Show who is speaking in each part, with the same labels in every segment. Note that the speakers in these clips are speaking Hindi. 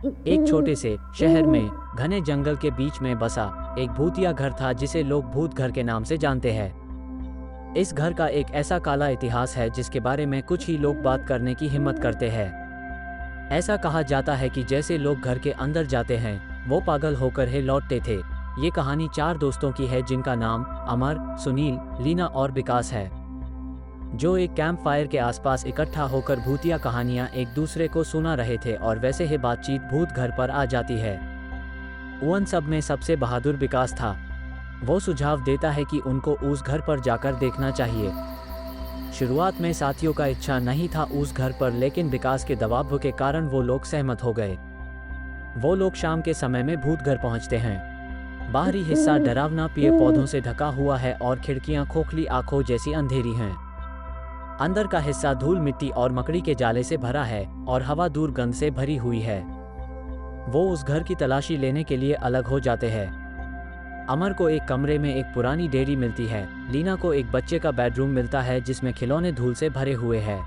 Speaker 1: एक छोटे से शहर में घने जंगल के बीच में बसा एक भूतिया घर था जिसे लोग भूत घर के नाम से जानते हैं। इस घर का एक ऐसा काला इतिहास है जिसके बारे में कुछ ही लोग बात करने की हिम्मत करते हैं। ऐसा कहा जाता है कि जैसे लोग घर के अंदर जाते हैं वो पागल होकर ही लौटते थे। ये कहानी चार दोस्तों की है जिनका नाम अमर, सुनील, लीना और विकास है, जो एक कैंप फायर के आसपास इकट्ठा होकर भूतिया कहानियां एक दूसरे को सुना रहे थे। और वैसे ही बातचीत भूत घर पर आ जाती है। उन सब में सबसे बहादुर विकास था। वो सुझाव देता है कि उनको उस घर पर जाकर देखना चाहिए। शुरुआत में साथियों का इच्छा नहीं था उस घर पर, लेकिन विकास के दबाव के कारण वो लोग सहमत हो गए। वो लोग शाम के समय में भूत घर पहुंचते हैं। बाहरी हिस्सा डरावना पेड़ पौधों से ढका हुआ है और खिड़कियां खोखली आंखों जैसी अंधेरी हैं। अंदर का हिस्सा धूल मिट्टी और मकड़ी के जाले से भरा है और हवा दूर गंध से भरी हुई है। वो उस घर की तलाशी लेने के लिए अलग हो जाते हैं। अमर को एक कमरे में एक पुरानी डेयरी मिलती है। लीना को एक बच्चे का बेडरूम मिलता है जिसमें खिलौने धूल से भरे हुए हैं।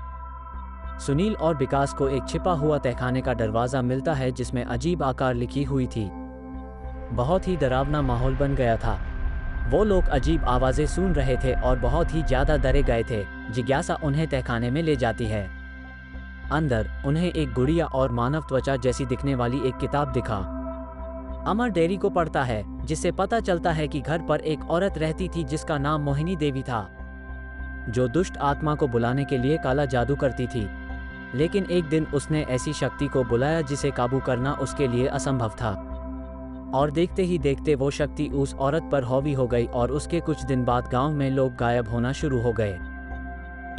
Speaker 1: सुनील और विकास को एक छिपा हुआ तहखाने का दरवाज़ा मिलता है जिसमें अजीब आकार लिखी हुई थी। बहुत ही डरावना माहौल बन गया था। वो लोग अजीब आवाज़ें सुन रहे थे और बहुत ही ज़्यादा डरे गए थे। जिज्ञासा उन्हें तहखाने में ले जाती है। अंदर उन्हें एक गुड़िया और मानव त्वचा जैसी दिखने वाली एक किताब दिखा। अमर डेयरी को पढ़ता है जिससे पता चलता है कि घर पर एक औरत रहती थी जिसका नाम मोहिनी देवी था, जो दुष्ट आत्मा को बुलाने के लिए काला जादू करती थी। लेकिन एक दिन उसने ऐसी शक्ति को बुलाया जिसे काबू करना उसके लिए असंभव था। और देखते ही देखते वो शक्ति उस औरत पर हावी हो गई और उसके कुछ दिन बाद गांव में लोग गायब होना शुरू हो गए।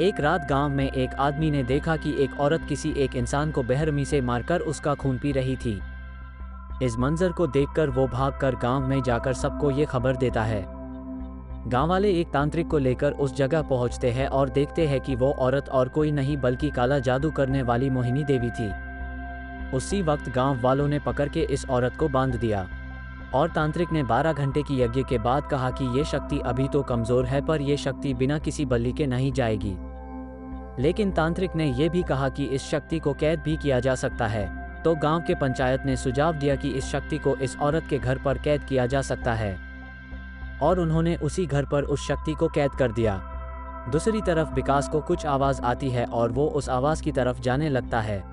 Speaker 1: एक रात गांव में एक आदमी ने देखा कि एक औरत किसी एक इंसान को बेरहमी से मारकर उसका खून पी रही थी। इस मंजर को देखकर वो भागकर गांव में जाकर सबको ये खबर देता है। गांव वाले एक तांत्रिक को लेकर उस जगह पहुंचते हैं और देखते हैं कि वो औरत और कोई नहीं बल्कि काला जादू करने वाली मोहिनी देवी थी। उसी वक्त गांव वालों ने पकड़ के इस औरत को बांध दिया और तांत्रिक ने 12 घंटे की यज्ञ के बाद कहा कि ये शक्ति अभी तो कमज़ोर है पर यह शक्ति बिना किसी बलि के नहीं जाएगी। लेकिन तांत्रिक ने यह भी कहा कि इस शक्ति को कैद भी किया जा सकता है। तो गांव के पंचायत ने सुझाव दिया कि इस शक्ति को इस औरत के घर पर कैद किया जा सकता है और उन्होंने उसी घर पर उस शक्ति को कैद कर दिया। दूसरी तरफ विकास को कुछ आवाज़ आती है और वो उस आवाज़ की तरफ जाने लगता है।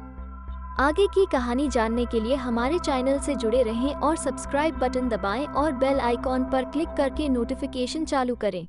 Speaker 2: आगे की कहानी जानने के लिए हमारे चैनल से जुड़े रहें और सब्सक्राइब बटन दबाएं और बेल आइकॉन पर क्लिक करके नोटिफिकेशन चालू करें।